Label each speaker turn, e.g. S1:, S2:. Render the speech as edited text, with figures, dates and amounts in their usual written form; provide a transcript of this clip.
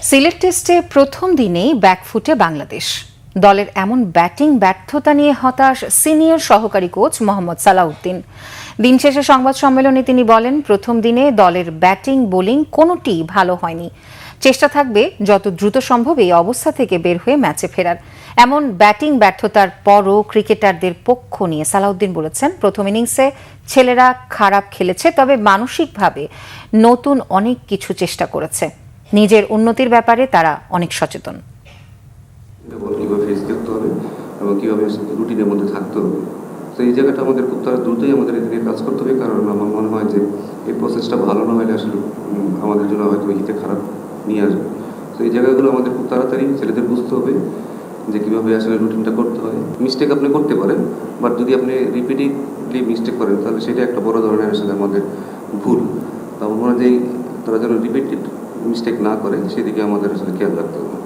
S1: সিলেট টেস্টে প্রথম দিনেই ব্যাকফুটে বাংলাদেশ। দলের এমন ব্যাটিং ব্যর্থতা নিয়ে হতাশ সিনিয়র সহকারী কোচ মোহাম্মদ সালাউদ্দিন। দিন শেষে সংবাদ সম্মেলনে তিনি বলেন, প্রথম দিনে দলের ব্যাটিং বোলিং কোনোটিই ভালো হয়নি। চেষ্টা থাকবে যত দ্রুত সম্ভব এই অবস্থা থেকে বের হয়ে ম্যাচে ফেরার। এমন ব্যাটিং ব্যর্থতার পরও ক্রিকেটারদের পক্ষ নিয়ে সালাউদ্দিন বলেছেন, প্রথম ইনিংসে ছেলেরা খারাপ খেলেছে, তবে মানসিকভাবে নতুন অনেক কিছু চেষ্টা করেছে। নিজের উন্নতির ব্যাপারে তারা অনেক সচেতন।
S2: কিভাবে ফেস করতে হবে এবং কীভাবে রুটিনের মধ্যে থাকতে হবে, তো এই জায়গাটা আমাদের খুব তারা দ্রুতই আমাদের এদিকে কাজ করতে হবে। কারণ আমার মনে হয় যে এই প্রসেসটা ভালো না হলে আসলে আমাদের জন্য হয়তো হিতে খারাপ নিয়ে আসবে। তো এই জায়গাগুলো আমাদের খুব তাড়াতাড়ি ছেলেদের বুঝতে হবে যে কীভাবে আসলে রুটিনটা করতে হয়। মিস্টেক আপনি করতে পারেন, বাট যদি আপনি রিপিটেডলি মিস্টেক করেন তাহলে সেটা একটা বড় ধরনের আসলে আমাদের ভুল। তো আমার মনে হয় যে তারা যেন রিপিটেড মিস্টেক না করে সেদিকে আমাদের আসলে খেয়াল রাখতে হবে।